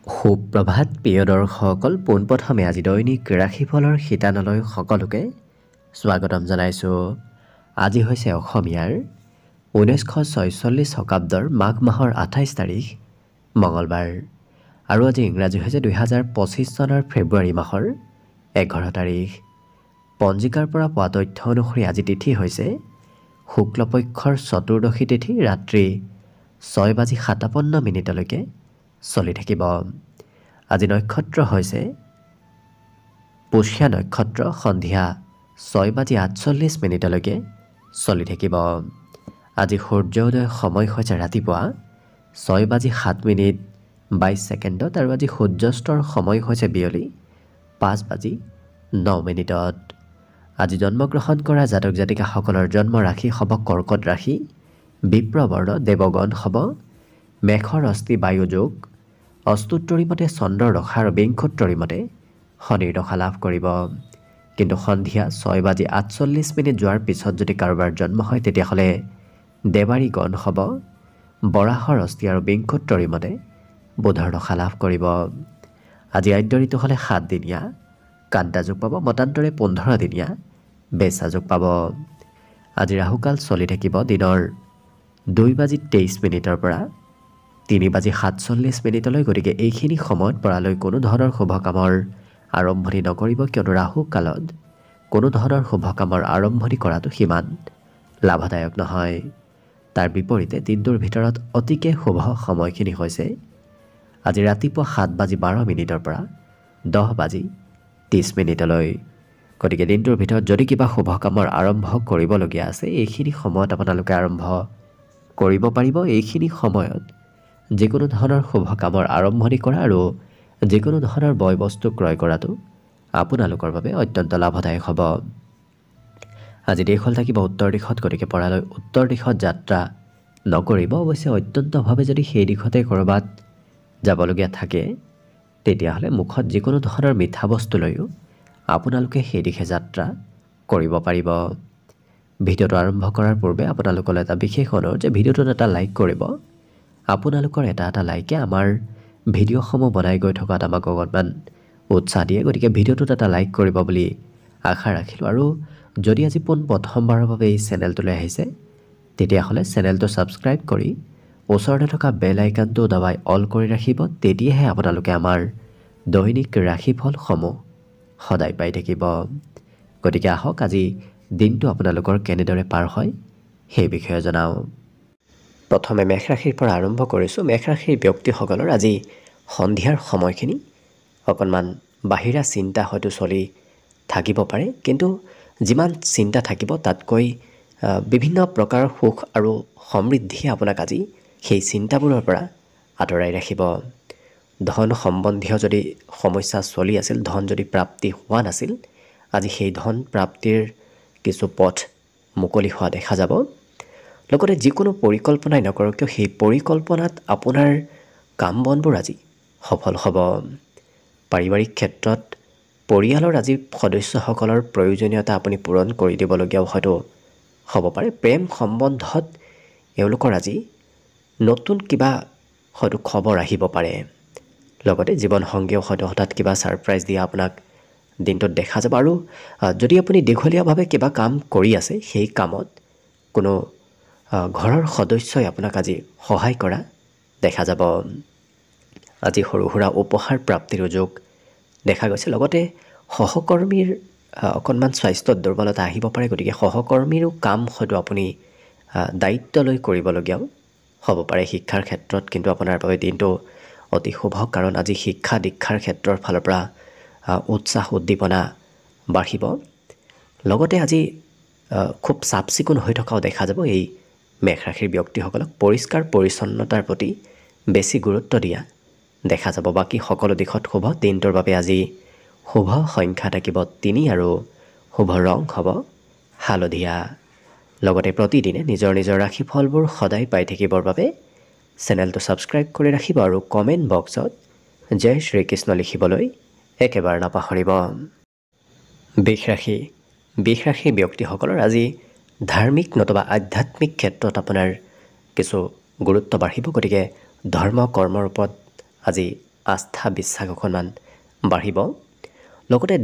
সুপ্ৰভাত প্ৰিয় দৰ্শকসকল, পোনপ্ৰথমে আজি দৈনিক ৰাশিফলৰ শিতানলৈ সকলোকে স্বাগতম জনাইছোঁ। আজি হৈছে অসমীয়াৰ 1946 শকাব্দৰ মাঘ মাহৰ 28 তাৰিখ মঙলবাৰ আৰু আজি ইংৰাজী হৈছে 2025 চনৰ ফেব্ৰুৱাৰী মাহৰ 11 তাৰিখ। পঞ্জিকাৰ পৰা পোৱা তথ্য অনুসৰি আজি তিথি হৈছে শুক্লপক্ষৰ চতুৰ্দশী তিথি, ৰাত্ৰি 6:57 চলি থাকিব। আজি নক্ষত্ৰ হৈছে পুষ্যা নক্ষত্ৰ, সন্ধিয়া 6:48 চলি থাকিব। আজি সূৰ্যোদয় সময় হৈছে ৰাতিপুৱা 6:07 আৰু আজি সূৰ্যাস্তৰ সময় হৈছে বিয়লি 5:09। আজি জন্মগ্ৰহণ কৰা জাতক জাতিকাসকলৰ জন্ম ৰাশি হ'ব কৰ্কট ৰাশি, বিপ্ৰবৰ্ণ দেৱগণ হ'ব মেঘৰ অস্থি বায়ু যোগ, অস্তুত্তৰী মতে চন্দ্ৰৰ দশা আৰু বিংশোত্তৰী মতে শনিৰ দশা লাভ কৰিব। কিন্তু সন্ধিয়া 6:48 যোৱাৰ পিছত যদি কাৰোবাৰ জন্ম হয় তেতিয়াহ'লে দেৱাৰী গণ হ'ব বৰাহৰ অস্থি আৰু বিংশোত্তৰী মতে বুধৰ দশা লাভ কৰিব। আজি আদ্য ঋতু হ'লে 7 দিনীয়া, কান্তা যোগ পাব, মতান্তৰে 15 দিনীয়া বেচা যোগ পাব। আজি ৰাহুকাল চলি থাকিব দিনৰ 2:23 পৰা 3:47 গতিকে এইখিনি সময়ত পৰালৈ কোনো ধৰণৰ শুভ কামৰ আৰম্ভণি নকৰিব, কিয়নো ৰাহু কালত কোনো ধৰণৰ শুভ কামৰ আৰম্ভণি কৰাটো সিমান লাভদায়ক নহয়। তাৰ বিপৰীতে দিনটোৰ ভিতৰত অতিকে শুভ সময়খিনি হৈছে আজি ৰাতিপুৱা 7:12 পৰা 10:30। গতিকে দিনটোৰ ভিতৰত যদি কিবা শুভ কামৰ আৰম্ভ কৰিবলগীয়া আছে এইখিনি সময়ত আপোনালোকে আৰম্ভ কৰিব পাৰিব। এইখিনি সময়ত যিকোনো ধৰণৰ শুভ কামৰ আৰম্ভণি কৰা আৰু যিকোনো ধৰণৰ বয় বস্তু ক্ৰয় কৰাটো আপোনালোকৰ বাবে অত্যন্ত লাভদায়ক হ'ব। আজি দেশল থাকিব উত্তৰ দিশত, গতিকে পৰালৈ উত্তৰ দিশত যাত্ৰা নকৰিব। অৱশ্যে অত্যন্তভাৱে যদি সেই দিশতে ক'ৰবাত যাবলগীয়া থাকে তেতিয়াহ'লে মুখত যিকোনো ধৰণৰ মিঠা বস্তু লৈও আপোনালোকে সেই দিশে যাত্ৰা কৰিব পাৰিব। ভিডিঅ'টো আৰম্ভ কৰাৰ পূৰ্বে আপোনালোকলৈ এটা বিশেষ অনুৰোধ যে ভিডিঅ'টোত এটা লাইক কৰিব। আপোনালোকৰ এটা লাইকে আমাৰ ভিডিঅ'সমূহ বনাই গৈ থকাত আমাক অকণমান উৎসাহ দিয়ে, গতিকে ভিডিঅ'টোত এটা লাইক কৰিব বুলি আশা ৰাখিলোঁ। আৰু যদি আজি প্ৰথমবাৰৰ বাবে এই চেনেলটোলৈ আহিছে তেতিয়াহ'লে চেনেলটো ছাবস্ক্ৰাইব কৰি ওচৰতে থকা বেল আইকনটো দবাই অল কৰি ৰাখিব। তেতিয়াহে আপোনালোকে আমাৰ দৈনিক ৰাশিফলসমূহ সদায় পাই থাকিব। গতিকে আহক আজি দিনটো আপোনালোকৰ কেনেদৰে পাৰ হয় সেই বিষয়ে জনাওঁ। প্ৰথমে মেষ ৰাশিৰ পৰা আৰম্ভ কৰিছোঁ। মেষ ৰাশিৰ ব্যক্তিসকলৰ আজি সন্ধিয়াৰ সময়খিনি অকণমান বাহিৰা চিন্তা হয়তো চলি থাকিব পাৰে, কিন্তু যিমান চিন্তা থাকিব তাতকৈ বিভিন্ন প্ৰকাৰৰ সুখ আৰু সমৃদ্ধিয়ে আপোনাক আজি সেই চিন্তাবোৰৰ পৰা আঁতৰাই ৰাখিব। ধন সম্বন্ধীয় যদি সমস্যা চলি আছিল, ধন যদি প্ৰাপ্তি হোৱা নাছিল, আজি সেই ধন প্ৰাপ্তিৰ কিছু পথ মুকলি হোৱা দেখা যাব। লগতে যিকোনো পৰিকল্পনাই নকৰক কিয় সেই পৰিকল্পনাত আপোনাৰ কাম বনবোৰ আজি সফল হ'ব। পাৰিবাৰিক ক্ষেত্ৰত পৰিয়ালৰ আজি সদস্যসকলৰ প্ৰয়োজনীয়তা আপুনি পূৰণ কৰি দিবলগীয়াও হয়তো হ'ব পাৰে। প্ৰেম সম্বন্ধত এওঁলোকৰ আজি নতুন কিবা হয়তো খবৰ আহিব পাৰে। লগতে জীৱনসংগীয়েও হয়তো হঠাৎ কিবা ছাৰপ্ৰাইজ দিয়া আপোনাক দিনটোত দেখা যাব। আৰু যদি আপুনি দীঘলীয়াভাৱে কিবা কাম কৰি আছে সেই কামত কোনো ঘৰৰ সদস্যই আপোনাক আজি সহায় কৰা দেখা যাব। আজি সৰু সুৰা উপহাৰ প্ৰাপ্তিৰ যোগ দেখা গৈছে। লগতে সহকৰ্মীৰ অকণমান স্বাস্থ্যত দুৰ্বলতা আহিব পাৰে, গতিকে সহকৰ্মীৰো কাম হয়তো আপুনি দায়িত্ব লৈ কৰিবলগীয়াও হ'ব পাৰে। শিক্ষাৰ ক্ষেত্ৰত কিন্তু আপোনাৰ বাবে দিনটো অতি শুভ, কাৰণ আজি শিক্ষা দীক্ষাৰ ক্ষেত্ৰৰ ফালৰ পৰা উৎসাহ উদ্দীপনা বাঢ়িব। লগতে আজি খুব চাফ চিকুণ হৈ থকাও দেখা যাব। এই মেষ ৰাশিৰ ব্যক্তিসকলক পৰিষ্কাৰ পৰিচ্ছন্নতাৰ প্ৰতি বেছি গুৰুত্ব দিয়া দেখা যাব। বাকী সকলো দিশত শুভ। দিনটোৰ বাবে আজি শুভ সংখ্যা থাকিব 3 আৰু শুভ ৰং হ'ব হালধীয়া। লগতে প্ৰতিদিনে নিজৰ নিজৰ ৰাশিফলবোৰ সদায় পাই থাকিবৰ বাবে চেনেলটো ছাবস্ক্ৰাইব কৰি ৰাখিব আৰু কমেণ্ট বক্সত জয় শ্ৰীকৃষ্ণ লিখিবলৈ একেবাৰে নাপাহৰিব। বৃষ ৰাশি ব্যক্তিসকলৰ আজি ধাৰ্মিক নতুবা আধ্যাত্মিক ক্ষেত্ৰত আপোনাৰ কিছু গুৰুত্ব বাঢ়িব। গতিকে ধৰ্ম কৰ্মৰ ওপৰত আজি আস্থা বিশ্বাস অকণমান বাঢ়িব লগতে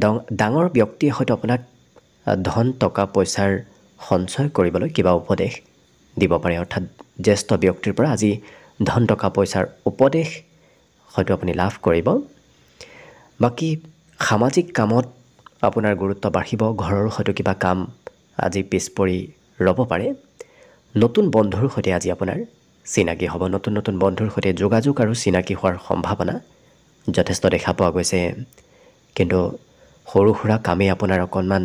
ডাঙৰ ব্যক্তিয়ে হয়তো আপোনাক ধন টকা পইচাৰ সঞ্চয় কৰিবলৈ কিবা উপদেশ দিব পাৰে অৰ্থাৎ জ্যেষ্ঠ ব্যক্তিৰ পৰা আজি ধন টকা পইচাৰ উপদেশ হয়তো আপুনি লাভ কৰিব বাকী সামাজিক কামত আপোনাৰ গুৰুত্ব বাঢ়িব ঘৰৰ হয়তো কিবা কাম আজি পিছ পৰি ৰ'ব পাৰে নতুন বন্ধুৰ সৈতে আজি আপোনাৰ চিনাকি হ'ব নতুন নতুন বন্ধুৰ সৈতে যোগাযোগ আৰু চিনাকি হোৱাৰ সম্ভাৱনা যথেষ্ট দেখা পোৱা গৈছে কিন্তু সৰু সুৰা কামে আপোনাৰ অকণমান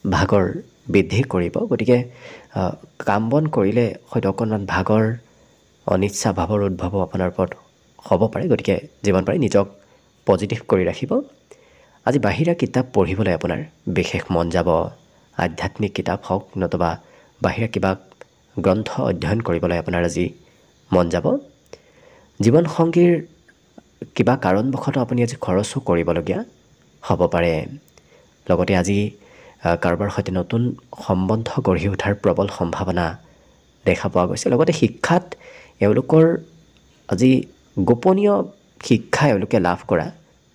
ভাগৰ বৃদ্ধি কৰিব গতিকে কাম বন কৰিলে হয়তো অকণমান ভাগৰ অনিচ্ছা ভাৱৰ উদ্ভৱ আপোনাৰ ওপৰত হ'ব পাৰে গতিকে যিমান পাৰে নিজক পজিটিভ কৰি ৰাখিব আজি বাহিৰা কিতাপ পঢ়িবলৈ আপোনাৰ বিশেষ মন যাব আধ্যাত্মিক কিতাপ হওক নতুবা বাহিৰা কিবা গ্ৰন্থ অধ্যয়ন কৰিবলৈ আপোনাৰ আজি মন যাব জীৱন সংগীৰ কিবা কাৰণবশতঃ আপুনি আজি খৰচো কৰিবলগীয়া হ'ব পাৰে লগতে আজি কাৰোবাৰ সৈতে নতুন সম্বন্ধ গঢ়ি উঠাৰ প্ৰবল সম্ভাৱনা দেখা পোৱা গৈছে লগতে শিক্ষাত এওঁলোকৰ আজি গোপনীয় শিক্ষা এওঁলোকে লাভ কৰা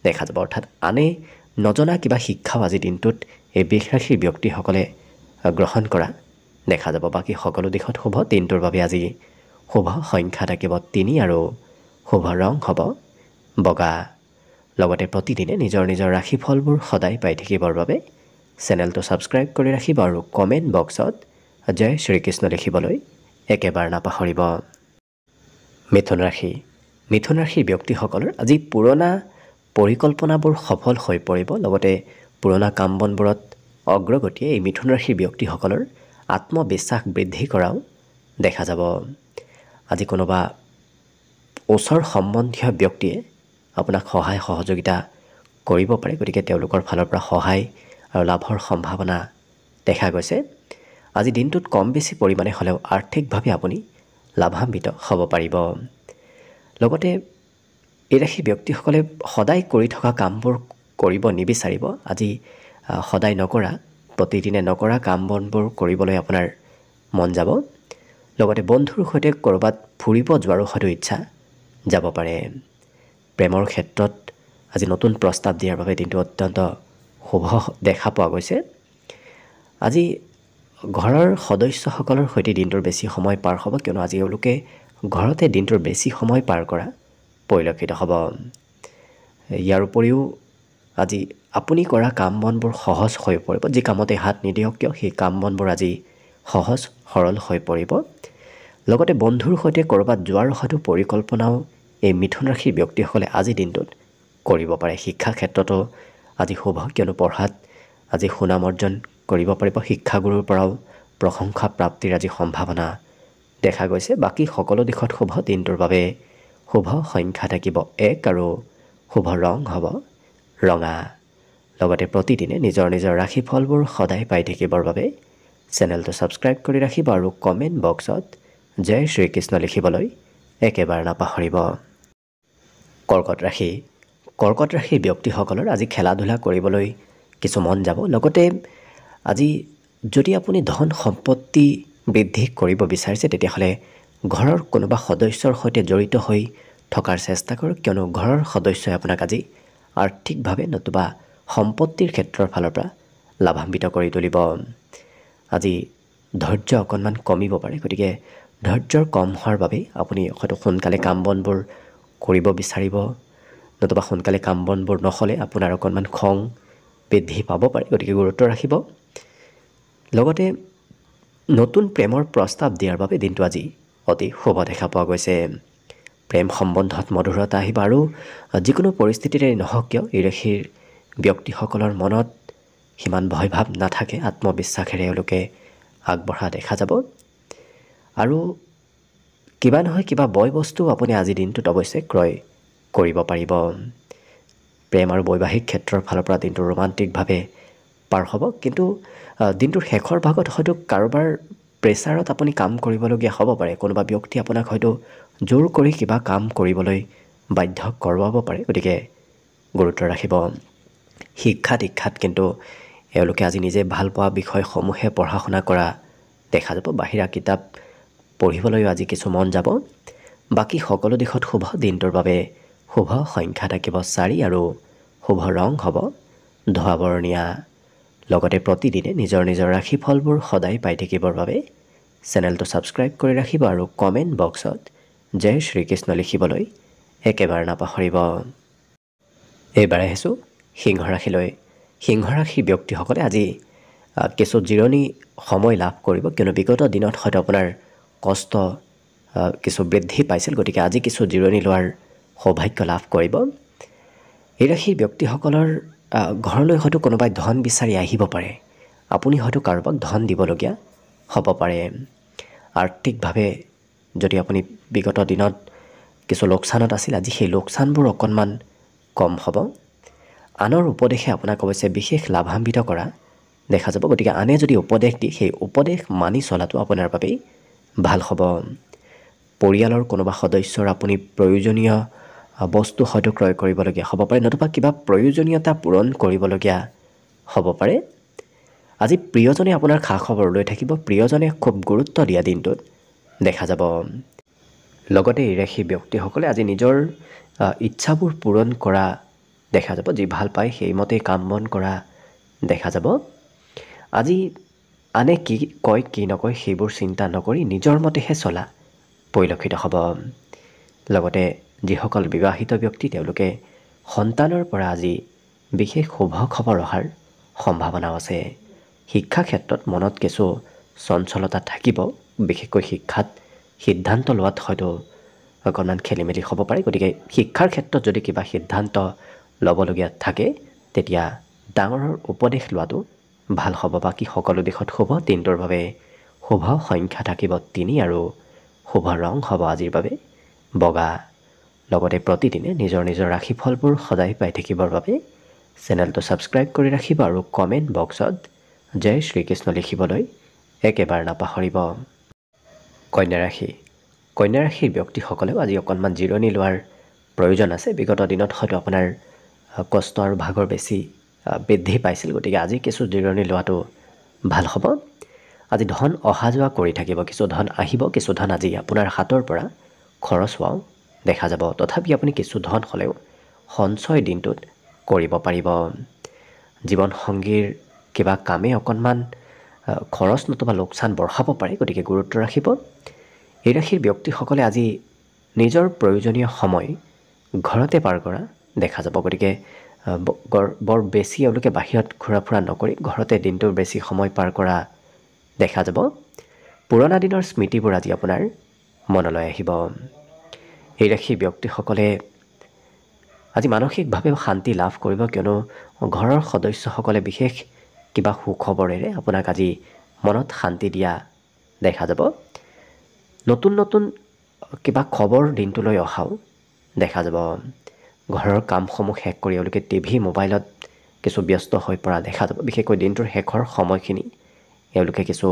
দেখা যাব অৰ্থাৎ আনে নজনা কিবা শিক্ষাও আজি দিনটোত এই বৃষ ৰাশিৰ ব্যক্তিসকলে গ্ৰহণ কৰা দেখা যাব বাকী সকলো দিশত শুভ দিনটোৰ বাবে আজি শুভ সংখ্যা থাকিব 3 আৰু শুভ ৰং হ'ব বগা লগতে প্ৰতিদিনে নিজৰ নিজৰ ৰাশিফলবোৰ সদায় পাই থাকিবৰ বাবে চেনেলটো ছাবস্ক্ৰাইব কৰি ৰাখিব আৰু কমেণ্ট বক্সত জয় শ্ৰীকৃষ্ণ লিখিবলৈ একেবাৰে নাপাহৰিব মিথুন ৰাশিৰ ব্যক্তিসকলৰ আজি পুৰণা পৰিকল্পনাবোৰ সফল হৈ পৰিব লগতে পুৰণা কাম বনবোৰত অগ্ৰগতিয়ে এই মিথুন ৰাশিৰ ব্যক্তিসকলৰ আত্মবিশ্বাস বৃদ্ধি কৰাও দেখা যাব আজি কোনোবা ওচৰ সম্বন্ধীয় ব্যক্তিয়ে আপোনাক সহায় সহযোগিতা কৰিব পাৰে গতিকে তেওঁলোকৰ ফালৰ পৰা সহায় আৰু লাভৰ সম্ভাৱনা দেখা গৈছে আজি দিনটোত কম বেছি পৰিমাণে হ'লেও আৰ্থিকভাৱে আপুনি লাভান্বিত হ'ব পাৰিব লগতে এই ৰাশি ব্যক্তিসকলে সদায় কৰি থকা কামবোৰ কৰিব নিবিচাৰিব আজি সদায় নকৰা প্ৰতিদিনে নকৰা কাম বনবোৰ কৰিবলৈ আপোনাৰ মন যাব লগতে বন্ধুৰ সৈতে কৰবাত ফুৰিব যোৱাৰো হয়তো ইচ্ছা যাব পাৰে প্ৰেমৰ ক্ষেত্ৰত আজি নতুন প্ৰস্তাৱ দিয়াৰ বাবে দিনটো অত্যন্ত শুভ দেখা পোৱা গৈছে আজি ঘৰৰ সদস্যসকলৰ সৈতে দিনটোৰ বেছি সময় পাৰ হ'ব কিয়নো আজি এওঁলোকে ঘৰতে দিনটোৰ বেছি সময় পাৰ কৰা পৰিলক্ষিত হ'ব ইয়াৰ উপৰিও আজি আপুনি কৰা কাম বনবোৰ সহজ হৈ পৰিব যি কামতে হাত নিদিয়ক কিয় সেই কাম বনবোৰ আজি সহজ সৰল হৈ পৰিব লগতে বন্ধুৰ সৈতে কৰবাত যোৱাৰ হয়তো পৰিকল্পনাও এই মিথুন ৰাশিৰ ব্যক্তিসকলে আজি দিনটোত কৰিব পাৰে শিক্ষা ক্ষেত্ৰতো আজি শুভ কিয়নো পঢ়াত আজি সুনাম অৰ্জন কৰিব পাৰিব শিক্ষাগুৰুৰ পৰাও প্ৰশংসা প্ৰাপ্তিৰ আজি সম্ভাৱনা দেখা গৈছে বাকী সকলো দিশত শুভ দিনটোৰ বাবে শুভ সংখ্যা থাকিব 1 আৰু শুভ ৰং হ'ব ৰঙা লগতে প্ৰতিদিনে নিজৰ নিজৰ ৰাশিফলবোৰ সদায় পাই থাকিবৰ বাবে চেনেলটো ছাবস্ক্ৰাইব কৰি ৰাখিব আৰু কমেণ্ট বক্সত জয় শ্ৰীকৃষ্ণ লিখিবলৈ একেবাৰে নাপাহৰিব কৰ্কট ৰাশিৰ ব্যক্তিসকলৰ আজি খেলা ধূলা কৰিবলৈ কিছু মন যাব লগতে আজি যদি আপুনি ধন সম্পত্তি বৃদ্ধি কৰিব বিচাৰিছে তেতিয়াহ'লে ঘৰৰ কোনোবা সদস্যৰ সৈতে জড়িত হৈ থকাৰ চেষ্টা কৰক কিয়নো ঘৰৰ সদস্যই আপোনাক আজি আৰ্থিকভাৱে নতুবা সম্পত্তিৰ ক্ষেত্ৰৰ ফালৰ পৰা লাভান্বিত কৰি তুলিব আজি ধৈৰ্য অকণমান কমিব পাৰে গতিকে ধৈৰ্যৰ কম হোৱাৰ বাবে আপুনি হয়তো সোনকালে কাম বনবোৰ কৰিব বিচাৰিব নতুবা সোনকালে কাম বনবোৰ নহ'লে আপোনাৰ অকণমান খং বৃদ্ধি পাব পাৰে গতিকে গুৰুত্ব ৰাখিব লগতে নতুন প্ৰেমৰ প্ৰস্তাৱ দিয়াৰ বাবে দিনটো আজি অতি শুভ দেখা পোৱা গৈছে প্ৰেম সম্বন্ধত মধুৰতা আহিব আৰু যিকোনো পৰিস্থিতিৰে নহওক কিয় এই ৰাশিৰ ব্যক্তিসকলৰ মনত সিমান ভয় ভাৱ নাথাকে আত্মবিশ্বাসেৰে এওঁলোকে আগবঢ়া দেখা যাব আৰু কিবা নহয় কিবা বয় বস্তু আপুনি আজি দিনটোত অৱশ্যে ক্ৰয় কৰিব পাৰিব প্ৰেম আৰু বৈবাহিক ক্ষেত্ৰৰ ফালৰ পৰা দিনটো ৰোমান্টিকভাৱে পাৰ হ'ব কিন্তু দিনটোৰ শেষৰ ভাগত হয়তো কাৰোবাৰ প্ৰেছাৰত আপুনি কাম কৰিবলগীয়া হ'ব পাৰে কোনোবা ব্যক্তি আপোনাক হয়তো জোৰ কৰি কিবা কাম কৰিবলৈ বাধ্য কৰোৱাব পাৰে গতিকে গুৰুত্ব ৰাখিব শিক্ষা দীক্ষাত কিন্তু এওঁলোকে আজি নিজে ভাল পোৱা বিষয়সমূহে পঢ়া শুনা কৰা দেখা যাব বাহিৰা কিতাপ পঢ়িবলৈ আজি কিছু মন যাব বাকী সকলো দিশত শুভ দিনটোৰ বাবে শুভ সংখ্যা থাকিব 4 আৰু শুভ ৰং হ'ব ধোঁৱা বৰণীয়া। লগতে প্ৰতিদিনে নিজৰ নিজৰ ৰাশিফলবোৰ সদায় পাই থাকিবৰ বাবে চেনেলটো ছাবস্ক্ৰাইব কৰি ৰাখিব আৰু কমেণ্ট বক্সত জয় শ্ৰীকৃষ্ণ লিখিবলৈ একেবাৰে নাপাহৰিব। এইবাৰ আহিছোঁ সিংহ ৰাশিলৈ। সিংহ ৰাশিৰ ব্যক্তিসকলে আজি কিছু জিৰণি সময় লাভ কৰিব, কিয়নো বিগত দিনত হয়তো আপোনাৰ কষ্ট কিছু বৃদ্ধি পাইছিল, গতিকে আজি কিছু জিৰণি লোৱাৰ সৌভাগ্য লাভ কৰিব। এই ৰাশিৰ ব্যক্তিসকলৰ ঘৰলৈ হয়তো কোনোবাই ধন বিচাৰি আহিব পাৰে। আপুনি হয়তো কাৰোবাক ধন দিবলগীয়া হ'ব পাৰে। আৰ্থিকভাৱে যদি আপুনি বিগত দিনত কিছু লোকচানত আছিল, আজি সেই লোকচানবোৰ অকণমান কম হ'ব। আনৰ উপদেশে আপোনাক অৱশ্যে বিশেষ লাভান্বিত কৰা দেখা যাব, গতিকে আনে যদি উপদেশ দিয়ে সেই উপদেশ মানি চলাটো আপোনাৰ বাবেই ভাল হ'ব। পৰিয়ালৰ কোনোবা সদস্যৰ আপুনি প্ৰয়োজনীয় বস্তু হয়তো ক্ৰয় কৰিবলগীয়া হ'ব পাৰে, নতুবা কিবা প্ৰয়োজনীয়তা পূৰণ কৰিবলগীয়া হ'ব পাৰে। আজি প্ৰিয়জনে আপোনাৰ খা খবৰ লৈ থাকিব, প্ৰিয়জনে খুব গুৰুত্ব দিয়া দিনটোত দেখা যাব। লগতে এই ৰাশিৰ ব্যক্তিসকলে আজি নিজৰ ইচ্ছাবোৰ পূৰণ কৰা দেখা যাব, যি ভাল পায় সেইমতেই কাম বন কৰা দেখা যাব। আজি আনে কি কয় কি নকয় সেইবোৰ চিন্তা নকৰি নিজৰ মতেহে চলা পৰিলক্ষিত হ'ব। লগতে যিসকল বিবাহিত ব্যক্তি তেওঁলোকে সন্তানৰ পৰা আজি বিশেষ শুভ খবৰ অহাৰ সম্ভাৱনাও আছে। শিক্ষা ক্ষেত্ৰত মনত কিছু চঞ্চলতা থাকিব, বিশেষকৈ শিক্ষাত সিদ্ধান্ত লোৱাত হয়তো অকণমান খেলি মেলি হ'ব পাৰে, গতিকে শিক্ষাৰ ক্ষেত্ৰত যদি কিবা সিদ্ধান্ত ল'বলগীয়া থাকে তেতিয়া ডাঙৰৰ উপদেশ লোৱাটো ভাল হ'ব। বাকী সকলো দিশত শুভ। দিনটোৰ বাবে শুভ সংখ্যা থাকিব 3 আৰু শুভ ৰং হ'ব আজিৰ বাবে বগা। লগতে প্ৰতিদিনে নিজৰ নিজৰ ৰাশিফলবোৰ সদায় পাই থাকিবৰ বাবে চেনেলটো ছাবস্ক্ৰাইব কৰি ৰাখিব আৰু কমেণ্ট বক্সত জয় শ্ৰীকৃষ্ণ লিখিবলৈ একেবাৰে নাপাহৰিব। কন্যা ৰাশি। কন্যা ৰাশিৰ ব্যক্তিসকলেও আজি অকণমান জিৰণি লোৱাৰ প্ৰয়োজন আছে। বিগত দিনত হয়তো আপোনাৰ কষ্ট আৰু ভাগৰ বেছি বৃদ্ধি পাইছিল, গতিকে আজি কিছু জিৰণি লোৱাটো ভাল হ'ব। আজি ধন অহা যোৱা কৰি থাকিব, কিছু ধন আহিব, কিছু ধন আজি আপোনাৰ হাতৰ পৰা খৰচ হোৱাও দেখা যাব। তথাপি আপুনি কিছু ধন হ'লেও সঞ্চয় দিনটোত কৰিব পাৰিব। জীৱনসংগীৰ কিবা কামে অকণমান খৰচ নতুবা লোকচান বঢ়াব পাৰে, গতিকে গুৰুত্ব ৰাখিব। এই ৰাশিৰ ব্যক্তিসকলে আজি নিজৰ প্ৰয়োজনীয় সময় ঘৰতে পাৰ কৰা দেখা যাব, গতিকে বৰ বেছি এওঁলোকে বাহিৰত ঘূৰা ফুৰা নকৰি ঘৰতে দিনটোৰ বেছি সময় পাৰ কৰা দেখা যাব। পুৰণা দিনৰ স্মৃতিবোৰ আজি আপোনাৰ মনলৈ আহিব। এই ৰাশিৰ ব্যক্তিসকলে আজি মানসিকভাৱে শান্তি লাভ কৰিব, কিয়নো ঘৰৰ সদস্যসকলে বিশেষ কিবা সুখবৰেৰে আপোনাক আজি মনত শান্তি দিয়া দেখা যাব। নতুন নতুন কিবা খবৰ দিনটোলৈ অহাও দেখা যাব। ঘৰৰ কামসমূহ শেষ কৰি এওঁলোকে টিভি মোবাইলত কিছু ব্যস্ত হৈ পৰা দেখা যাব। বিশেষকৈ দিনটোৰ শেষৰ সময়খিনি এওঁলোকে কিছু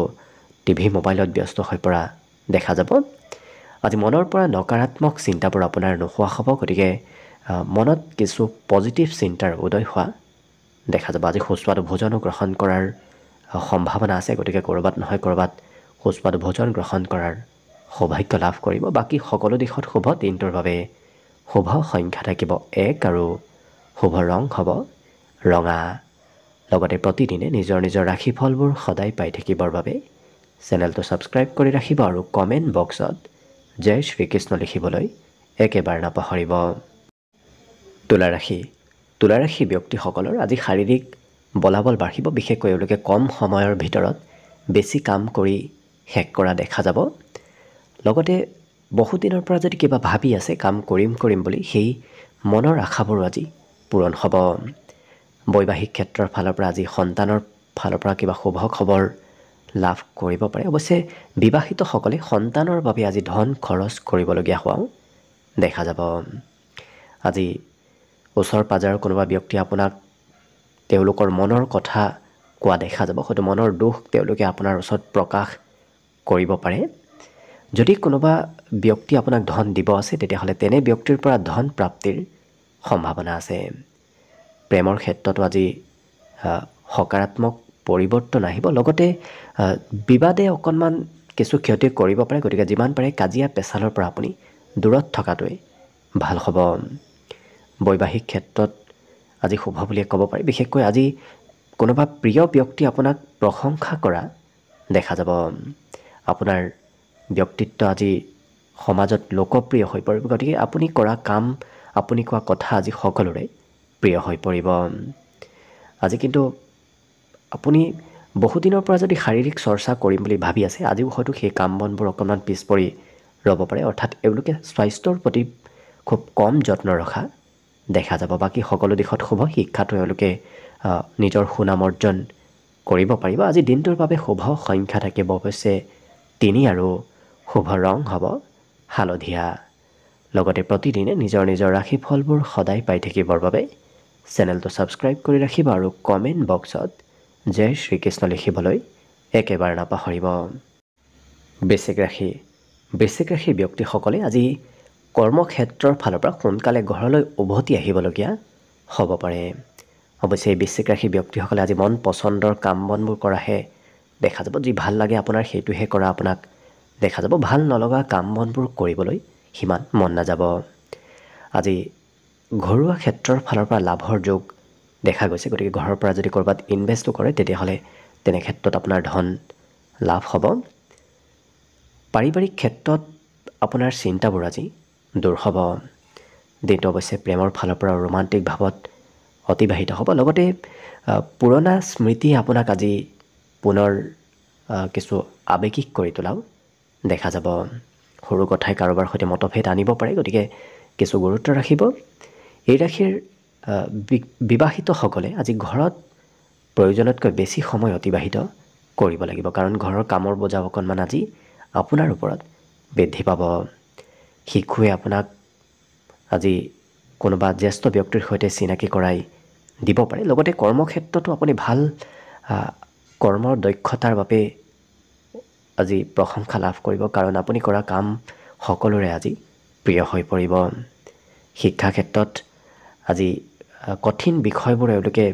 টিভি মোবাইলত ব্যস্ত হৈ পৰা দেখা যাব। আজি মনৰ পৰা নকাৰাত্মক চিন্তাবোৰ আপোনাৰ নোহোৱা হ'ব, গতিকে মনত কিছু পজিটিভ চিন্তাৰ উদয় হোৱা দেখা যাব। আজি সুস্বাদু ভোজনো গ্ৰহণ কৰাৰ সম্ভাৱনা আছে, গতিকে ক'ৰবাত নহয় ক'ৰবাত সুস্বাদু ভোজন গ্ৰহণ কৰাৰ সৌভাগ্য লাভ কৰিব। বাকী সকলো দিশত শুভ। দিনটোৰ বাবে শুভ সংখ্যা থাকিব 1 আৰু শুভ ৰং হ'ব ৰঙা। লগতে প্ৰতিদিনে নিজৰ নিজৰ ৰাশিফলবোৰ সদায় পাই থাকিবৰ বাবে চেনেলটো ছাবস্ক্ৰাইব কৰি ৰাখিব আৰু কমেণ্ট বক্সত জয় শ্ৰীকৃষ্ণ লিখিবলৈ একেবাৰে নাপাহৰিব। তুলা ৰাশি। তুলা ৰাশি ব্যক্তিসকলৰ আজি শাৰীৰিক বলাবল বাঢ়িব, বিশেষকৈ এওঁলোকে কম সময়ৰ ভিতৰত বেছি কাম কৰি শেষ কৰা দেখা যাব। লগতে বহুদিনৰ পৰা যদি কিবা ভাবি আছে কাম কৰিম বুলি, সেই মনৰ আশাবোৰো আজি পূৰণ হ'ব। বৈবাহিক ক্ষেত্ৰৰ ফালৰ পৰা আজি সন্তানৰ ফালৰ পৰা কিবা শুভ খবৰ লাভ কৰিব পাৰে। অৱশ্যে বিবাহিতসকলে সন্তানৰ বাবে আজি ধন খৰচ কৰিবলগীয়া হোৱাও দেখা যাব। আজি ওচৰ পাজৰৰ কোনোবা ব্যক্তিয়ে আপোনাক তেওঁলোকৰ মনৰ কথা কোৱা দেখা যাব। হয়তো মনৰ দুখ তেওঁলোকে আপোনাৰ ওচৰত প্ৰকাশ কৰিব পাৰে। যদি কোনোবা ব্যক্তি আপোনাক ধন দিব আছে, তেতিয়াহ'লে তেনে ব্যক্তিৰ পৰা ধন প্ৰাপ্তিৰ সম্ভাৱনা আছে। প্ৰেমৰ ক্ষেত্ৰতো আজি সকাৰাত্মক পৰিৱৰ্তন আহিব। লগতে বিবাদে অকণমান কিছু ক্ষতি কৰিব পাৰে, গতিকে যিমান পাৰে কাজিয়া পেচালৰ পৰা আপুনি দূৰত থকাটোৱে ভাল হ'ব। বৈবাহিক ক্ষেত্ৰত আজি শুভ বুলিয়ে ক'ব পাৰি। বিশেষকৈ আজি কোনোবা প্ৰিয় ব্যক্তি আপোনাক প্ৰশংসা কৰা দেখা যাব। আপোনাৰ ব্যক্তিত্ব আজি সমাজত লোকপ্ৰিয় হৈ পৰিব। গতিকে আপুনি কৰা কাম, আপুনি কোৱা কথা আজি সকলোৰে প্ৰিয় হৈ পৰিব। আজি কিন্তু আপুনি বহুদিনৰ পৰা যদি শাৰীৰিক চৰ্চা কৰিম বুলি ভাবি আছে, আজিও হয়তো সেই কাম বনবোৰ অকণমান পিছ পৰি ৰ'ব পাৰে। অৰ্থাৎ এওঁলোকে স্বাস্থ্যৰ প্ৰতি খুব কম যত্ন ৰখা দেখা যাব। বাকী সকলো দিশত শুভ। শিক্ষাটো এওঁলোকে নিজৰ সুনাম অৰ্জন কৰিব পাৰিব। আজি দিনটোৰ বাবে শুভ সংখ্যা থাকিব অৱশ্যে 3 আৰু শুভ ৰং হ'ব হালধীয়া। লগতে প্ৰতিদিনে নিজৰ নিজৰ ৰাশিফলবোৰ সদায় পাই থাকিবৰ বাবে চেনেলটো ছাবস্ক্ৰাইব কৰি ৰাখিব আৰু কমেণ্ট বক্সত জয় শ্ৰীকৃষ্ণ লিখিবলৈ একেবাৰে নাপাহৰিব। বৃশ্চিক ৰাশি। বৃশ্চিক ৰাশি ব্যক্তিসকলে আজি কৰ্মক্ষেত্ৰৰ ফালৰ পৰা সোনকালে ঘৰলৈ উভতি আহিবলগীয়া হ'ব পাৰে। অৱশ্যে এই বৃশ্চিক ৰাশি ব্যক্তিসকলে আজি মন পচন্দৰ কাম বনবোৰ কৰাহে দেখা যাব। যি ভাল লাগে আপোনাৰ সেইটোহে কৰা আপোনাক দেখা যাব। ভাল নলগা কাম বনবোৰ কৰিবলৈ সিমান মন নাযাব। আজি ঘৰুৱা ক্ষেত্ৰৰ ফালৰ পৰা লাভৰ যোগ দেখা গৈছে। গতিকে ঘৰৰ পৰা যদি ক'ৰবাত ইনভেষ্টো কৰে তেতিয়াহ'লে তেনে ক্ষেত্ৰত আপোনাৰ ধন লাভ হ'ব। পাৰিবাৰিক ক্ষেত্ৰত আপোনাৰ চিন্তাবোৰ আজি দূৰ হ'ব। দিনটো অৱশ্যে প্ৰেমৰ ফালৰ পৰা ৰোমান্টিক ভাৱত অতিবাহিত হ'ব। লগতে পুৰণা স্মৃতি আপোনাক আজি পুনৰ কিছু আৱেগিক কৰি তোলাও দেখা যাব। সৰু কথাই কাৰোবাৰ সৈতে মতভেদ আনিব পাৰে। গতিকে কিছু গুৰুত্ব ৰাখিব। এই ৰাশিৰ বিবাহিতসকলে আজি ঘৰত প্ৰয়োজনতকৈ বেছি সময় অতিবাহিত কৰিব লাগিব। কাৰণ ঘৰৰ কামৰ বোজা অকণমান আজি আপোনাৰ ওপৰত বৃদ্ধি পাব। শিশুৱে আপোনাক আজি কোনোবা জ্যেষ্ঠ ব্যক্তিৰ সৈতে চিনাকি কৰাই দিব পাৰে। লগতে কৰ্মক্ষেত্ৰতো আপুনি ভাল কৰ্মৰ দক্ষতাৰ বাবে আজি প্ৰশংসা লাভ কৰিব। কাৰণ আপুনি কৰা কাম সকলোৰে আজি প্ৰিয় হৈ পৰিব। শিক্ষা ক্ষেত্ৰত আজি কঠিন বিষয়বোৰ এওঁলোকে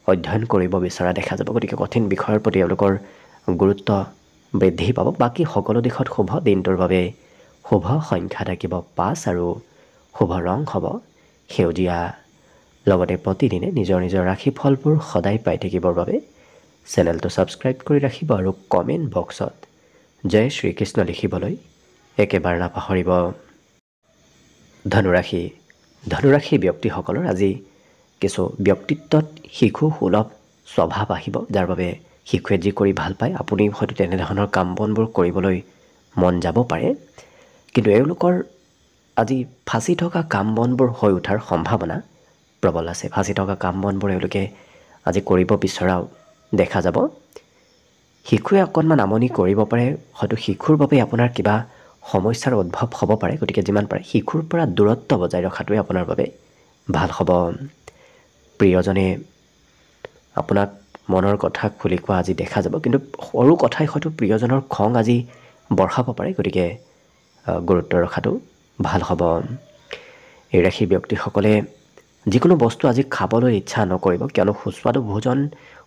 অধ্যয়ন কৰিব বিচৰা দেখা যাব। গতিকে কঠিন বিষয়ৰ প্ৰতি এওঁলোকৰ গুৰুত্ব বৃদ্ধি পাব। বাকী সকলো দিশত শুভ। দিনটোৰ বাবে শুভ সংখ্যা থাকিব 5 আৰু শুভ ৰং হ'ব সেউজীয়া। লগতে প্ৰতিদিনে নিজৰ নিজৰ ৰাশিফলবোৰ সদায় পাই থাকিবৰ বাবে চেনেলটো ছাবস্ক্ৰাইব কৰি ৰাখিব আৰু কমেণ্ট বক্সত জয় শ্ৰীকৃষ্ণ লিখিবলৈ একেবাৰে নাপাহৰিব। ধনুৰাশি। ধনুৰাশি ব্যক্তিসকলৰ আজি কিছু ব্যক্তিত্বত শিশু সুলভ স্বভাৱ আহিব, যাৰ বাবে শিশুৱে যি কৰি ভাল পায় আপুনি হয়তো তেনেধৰণৰ কাম বনবোৰ কৰিবলৈ মন যাব পাৰে। কিন্তু এওঁলোকৰ আজি ফাঁচি থকা কাম বনবোৰ হৈ উঠাৰ সম্ভাৱনা প্ৰবল আছে। ফাঁচি থকা কাম বনবোৰ এওঁলোকে আজি কৰিব বিচৰাও দেখা যাব। শিশুৱে অকণমান আমনি কৰিব পাৰে। হয়তো শিশুৰ বাবে আপোনাৰ কিবা সমস্যাৰ উদ্ভৱ হ'ব পাৰে। গতিকে যিমান পাৰে শিশুৰ পৰা দূৰত্ব বজাই ৰখাটোৱে আপোনাৰ বাবে ভাল হ'ব। প্ৰিয়জনে আপোনাক মনৰ কথা খুলি কোৱা আজি দেখা যাব। কিন্তু সৰু কথাই হয়তো প্ৰিয়জনৰ খং আজি বঢ়াব পাৰে। গতিকে গুৰুত্ব ৰখাটো ভাল হ'ব। এই ৰাশি ব্যক্তিসকলে যিকোনো বস্তু আজি খাবলৈ ইচ্ছা নকৰিব, কিয়নো সুস্বাদু ভোজন,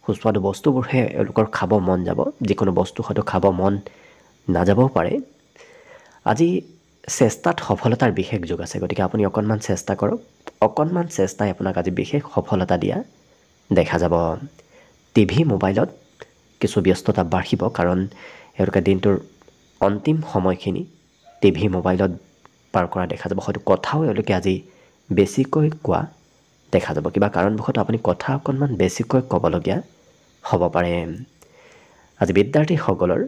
সুস্বাদু বস্তুবোৰহে এওঁলোকৰ খাব মন যাব। যিকোনো বস্তু হয়তো খাব মন নাযাবও পাৰে। আজি চেষ্টাত সফলতাৰ বিশেষ যোগ আছে। গতিকে আপুনি অকণমান চেষ্টা কৰক। অকণমান চেষ্টাই আপোনাক আজি বিশেষ সফলতা দিয়া দেখা যাব। টিভি মোবাইলত কিছু ব্যস্ততা বাঢ়িব। কাৰণ এওঁলোকে দিনটোৰ অন্তিম সময়খিনি টিভি মোবাইলত পাৰ কৰা দেখা যাব। হয়তো কথাও এওঁলোকে আজি বেছিকৈ কোৱা দেখা যাব। কিবা কাৰণবশতঃ আপুনি কথা অকণমান বেছিকৈ ক'বলগীয়া হ'ব পাৰে। আজি বিদ্যাৰ্থীসকলৰ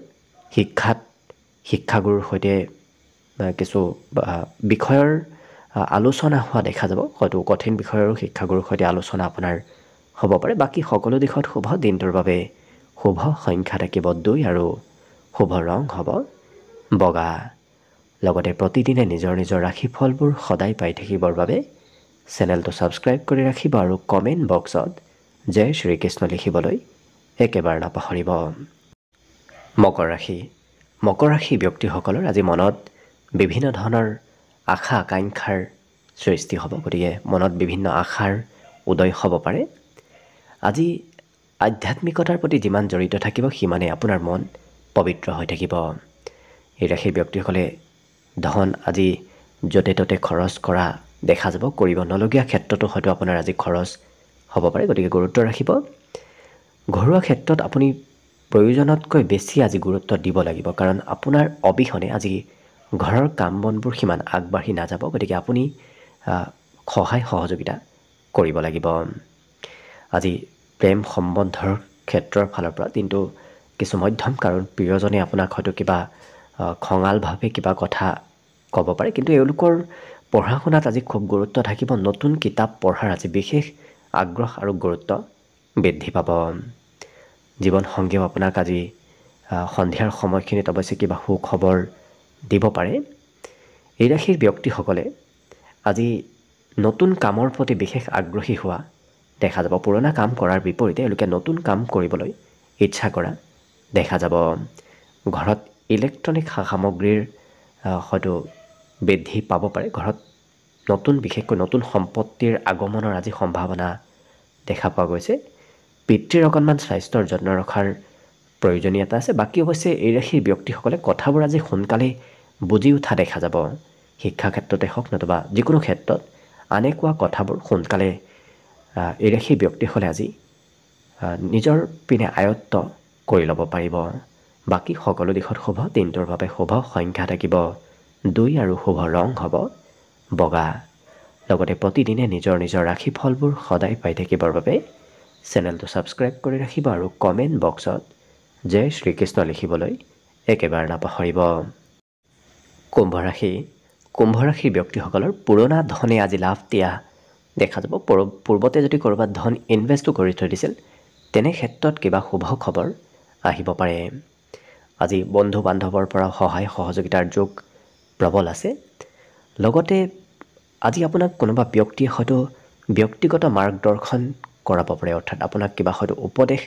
শিক্ষাত শিক্ষাগুৰুৰ সৈতে কিছু বিষয়ৰ আলোচনা হোৱা দেখা যাব। হয়তো কঠিন বিষয়ৰো শিক্ষাগুৰুৰ সৈতে আলোচনা আপোনাৰ হ'ব পাৰে। বাকী সকলো দিশত শুভ। দিনটোৰ বাবে শুভ সংখ্যা থাকিব 2 আৰু শুভ ৰং হ'ব বগা। লগতে প্ৰতিদিনে নিজৰ নিজৰ ৰাশিফলবোৰ সদায় পাই থাকিবৰ বাবে চেনেলটো ছাবস্ক্ৰাইব কৰি ৰাখিব আৰু কমেণ্ট বক্সত জয় শ্ৰীকৃষ্ণ লিখিবলৈ একেবাৰে নাপাহৰিব। মকৰ ৰাশি। মকৰ ৰাশি ব্যক্তিসকলৰ আজি মনত বিভিন্ন ধৰণৰ আশা আকাংক্ষাৰ সৃষ্টি হ'ব। গতিকে মনত বিভিন্ন আশাৰ উদয় হ'ব পাৰে। আজি আধ্যাত্মিকতাৰ প্ৰতি যিমান জড়িত থাকিব সিমানেই আপোনাৰ মন পবিত্ৰ হৈ থাকিব। এই ৰাশিৰ ব্যক্তিসকলে ধন আজি য'তে ত'তে খৰচ কৰা দেখা যাব কৰিব নলগীয়া ক্ষেত্ৰতো হয়তো আপোনাৰ আজি খৰচ হ'ব পাৰে, গতিকে গুৰুত্ব ৰাখিব। ঘৰুৱা ক্ষেত্ৰত আপুনি প্ৰয়োজনতকৈ বেছি আজি গুৰুত্ব দিব লাগিব, কাৰণ আপোনাৰ অবিহনে আজি ঘৰৰ কাম বনবোৰ সিমান আগবাঢ়ি নাযাব, গতিকে আপুনি সহায় সহযোগিতা কৰিব লাগিব। আজি প্ৰেম সম্বন্ধৰ ক্ষেত্ৰৰ ফালৰ পৰা দিনটো কিছু মধ্যম, কাৰণ প্ৰিয়জনে আপোনাক হয়তো কিবা খঙালভাৱে কিবা কথা ক'ব পাৰে, কিন্তু এওঁলোকৰ পঢ়া শুনাত আজি খুব গুৰুত্ব থাকিব। নতুন কিতাপ পঢ়াৰ আজি বিশেষ আগ্ৰহ আৰু গুৰুত্ব বৃদ্ধি পাব। জীৱনসংগীয়েও আপোনাক আজি সন্ধিয়াৰ সময়খিনিত অৱশ্যে কিবা সুখবৰ দিব পাৰে। এই ৰাশিৰ ব্যক্তিসকলে আজি নতুন কামৰ প্ৰতি বিশেষ আগ্ৰহী হোৱা দেখা যাব। পুৰণা কাম কৰাৰ বিপৰীতে এওঁলোকে নতুন কাম কৰিবলৈ ইচ্ছা কৰা দেখা যাব। ঘৰত ইলেক্ট্ৰনিক সা সামগ্ৰীৰ হয়তো বৃদ্ধি পাব পাৰে। ঘৰত বিশেষকৈ নতুন সম্পত্তিৰ আগমনৰ আজি সম্ভাৱনা দেখা পোৱা গৈছে। পিতৃৰ অকণমান স্বাস্থ্যৰ যত্ন ৰখাৰ প্ৰয়োজনীয়তা আছে। বাকী অৱশ্যে এই ৰাশিৰ ব্যক্তিসকলে কথাবোৰ আজি সোনকালেই বুজি উঠা দেখা যাব। শিক্ষা ক্ষেত্ৰতে হওক নতুবা যিকোনো ক্ষেত্ৰত আনে কোৱা কথাবোৰ সোনকালে এই ৰাশিৰ ব্যক্তিসকলে আজি নিজৰ পিনে আয়ত্ব কৰি ল'ব পাৰিব। বাকী সকলো দিশত শুভ। দিনটোৰ বাবে শুভ সংখ্যা থাকিব 2 আৰু শুভ ৰং হ'ব বগা। লগতে প্ৰতিদিনে নিজৰ নিজৰ ৰাশিফলবোৰ সদায় পাই থাকিবৰ বাবে চেনেলটো ছাবস্ক্ৰাইব কৰি ৰাখিব আৰু কমেণ্ট বক্সত জয় শ্ৰীকৃষ্ণ লিখিবলৈ একেবাৰে নাপাহৰিব। কুম্ভ ৰাশিৰ ব্যক্তিসকলৰ পুৰণা ধনে আজি লাভ দিয়া দেখা যাব। পূৰ্বতে যদি ক'ৰবাত ধন ইনভেষ্টটো কৰি থৈ দিছিল, তেনে ক্ষেত্ৰত কিবা শুভ খবৰ আহিব পাৰে। আজি বন্ধু বান্ধৱৰ পৰা সহায় সহযোগিতাৰ যোগ প্ৰবল আছে। লগতে আজি আপোনাক কোনোবা ব্যক্তিয়ে হয়তো ব্যক্তিগত মাৰ্গদৰ্শন কৰাব পাৰে, অৰ্থাৎ আপোনাক কিবা হয়তো উপদেশ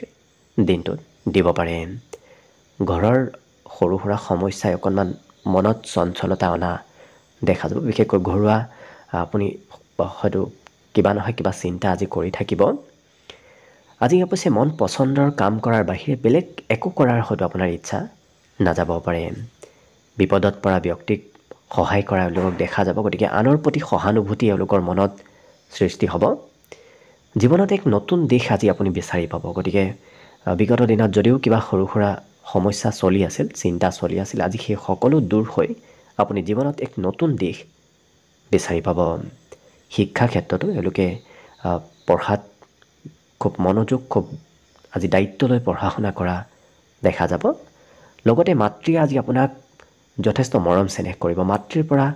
দিনটোত দিব পাৰে। ঘৰৰ সৰু সুৰা সমস্যাই অকণমান মনত চঞ্চলতা অনা দেখা যাব। বিশেষকৈ ঘৰুৱা আপুনি হয়তো কিবা নহয় কিবা চিন্তা আজি কৰি থাকিব। আজি অৱশ্যে মন পচন্দৰ কাম কৰাৰ বাহিৰে বেলেগ একো কৰাৰ হয়তো আপোনাৰ ইচ্ছা নাযাব পাৰে। বিপদত পৰা ব্যক্তিক সহায় কৰা এওঁলোকক দেখা যাব, গতিকে আনৰ প্ৰতি সহানুভূতি এওঁলোকৰ মনত সৃষ্টি হ'ব। জীৱনত এক নতুন দিশ আজি আপুনি বিচাৰি পাব। গতিকে বিগত দিনত যদিও কিবা সৰু সুৰা সমস্যা চলি আছিল, চিন্তা চলি আছিল, আজি সেই সকলো দূৰ হৈ আপুনি জীৱনত এক নতুন দিশ বিচাৰি পাব। শিক্ষা ক্ষেত্ৰতো এওঁলোকে পঢ়াত খুব মনোযোগ, খুব আজি দায়িত্ব লৈ পঢ়া শুনা কৰা দেখা যাব। লগতে মাতৃয়ে আজি আপোনাক যথেষ্ট মৰম চেনেহ কৰিব। মাতৃৰ পৰা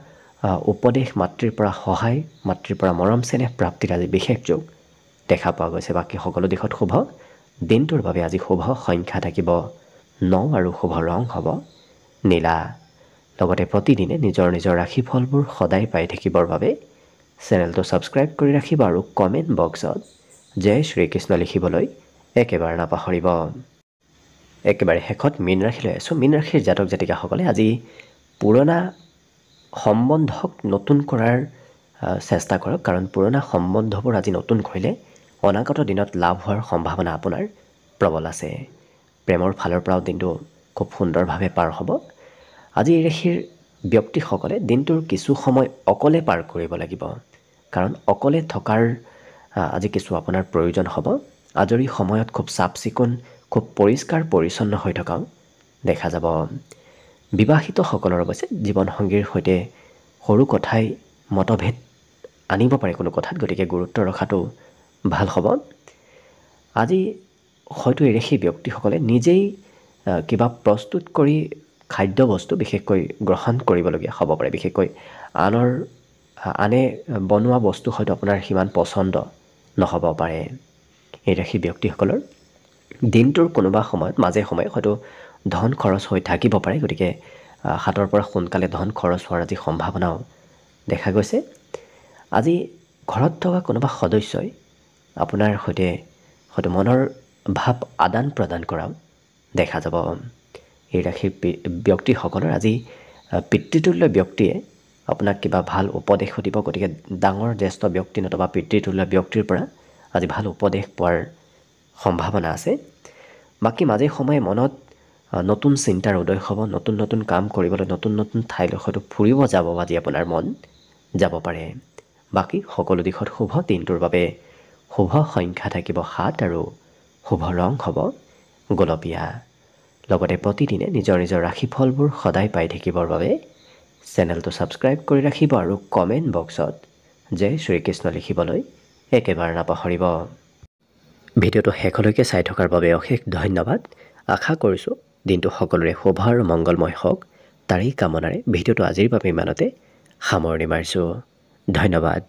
উপদেশ, মাতৃৰ পৰা সহায়, মাতৃৰ পৰা মৰম চেনেহ প্ৰাপ্তিৰ আজি বিশেষ যোগ দেখা পোৱা গৈছে। বাকী সকলো দিশত শুভ। দিনটোৰ বাবে আজি শুভ সংখ্যা থাকিব 9 আৰু শুভ ৰং হ'ব নীলা। লগতে প্ৰতিদিনে নিজৰ নিজৰ ৰাশিফলবোৰ সদায় পাই থাকিবৰ বাবে চেনেলটো ছাবস্ক্ৰাইব কৰি ৰাখিব আৰু কমেণ্ট বক্সত জয় শ্ৰীকৃষ্ণ লিখিবলৈ একেবাৰে নাপাহৰিব। একেবাৰে শেষত মীন ৰাশিলৈ আছোঁ। মীন ৰাশিৰ জাতক জাতিকাসকলে আজি পুৰণা সম্বন্ধক নতুন কৰাৰ চেষ্টা কৰক, কাৰণ পুৰণা সম্বন্ধবোৰ আজি নতুন কৰিলে অনাগত দিনত লাভ হোৱাৰ সম্ভাৱনা আপোনাৰ প্ৰবল আছে। প্ৰেমৰ ফালৰ পৰাও দিনটো খুব সুন্দৰভাৱে পাৰ হ'ব। আজি এই ৰাশিৰ ব্যক্তিসকলে দিনটোৰ কিছু সময় অকলে পাৰ কৰিব লাগিব, কাৰণ অকলে থকাৰ আজি কিছু আপোনাৰ প্ৰয়োজন হ'ব। আজৰি সময়ত খুব চাফ চিকুণ, খুব পৰিষ্কাৰ পৰিচ্ছন্ন হৈ থকাও দেখা যাব। বিবাহিতসকলৰ অৱশ্যে জীৱনসংগীৰ সৈতে সৰু কথাই মতভেদ আনিব পাৰে কোনো কথাত, গতিকে গুৰুত্ব ৰখাটো ভাল হ'ব। আজি হয়তো এই ৰাশিৰ ব্যক্তিসকলে নিজেই কিবা প্ৰস্তুত কৰি খাদ্যবস্তু বিশেষকৈ গ্ৰহণ কৰিবলগীয়া হ'ব পাৰে। বিশেষকৈ আনে বনোৱা বস্তু হয়তো আপোনাৰ সিমান পচন্দ নহ'ব পাৰে। এই ৰাশিৰ ব্যক্তিসকলৰ দিনটোৰ কোনোবা সময়ত মাজে সময়ে হয়তো ধন খৰচ হৈ থাকিব পাৰে, গতিকে হাতৰ পৰা সোনকালে ধন খৰচ হোৱাৰ আজি সম্ভাৱনাও দেখা গৈছে। আজি ঘৰত থকা কোনোবা সদস্যই আপোনাৰ সৈতে হয়তো মনৰ ভাৱ আদান প্ৰদান কৰাও দেখা যাব। এই ৰাশিৰ ব্যক্তিসকলৰ আজি পিতৃতুল্য ব্যক্তিয়ে আপোনাক কিবা ভাল উপদেশো দিব, গতিকে ডাঙৰ জ্যেষ্ঠ ব্যক্তি নতুবা পিতৃতুল্য ব্যক্তিৰ পৰা আজি ভাল উপদেশ পোৱাৰ সম্ভাৱনা আছে। বাকী মাজে সময়ে মনত নতুন চিন্তাৰ উদয় হ'ব, নতুন নতুন কাম কৰিবলৈ, নতুন নতুন ঠাইলৈ হয়তো ফুৰিব যাব আজি আপোনাৰ মন যাব পাৰে। বাকী সকলো দিশত শুভ দিনটোৰ বাবে শুভ সংখ্যা থাকিব 7 আৰু শুভ ৰং হ'ব গোলপীয়া। লগতে প্ৰতিদিনে নিজৰ নিজৰ ৰাশিফলবোৰ সদায় পাই থাকিবৰ বাবে চেনেলটো ছাবস্ক্ৰাইব কৰি ৰাখিব আৰু কমেণ্ট বক্সত জয় শ্ৰীকৃষ্ণ লিখিবলৈ একেবাৰে নাপাহৰিব। ভিডিঅ'টো শেষলৈকে চাই থকাৰ বাবে অশেষ ধন্যবাদ। আশা কৰিছোঁ দিনটো সকলোৰে শুভ আৰু মংগলময় হওক, তাৰেই কামনাৰে ভিডিঅ'টো আজিৰ বাবে ইমানতে সামৰণি মাৰিছোঁ। ধন্যবাদ।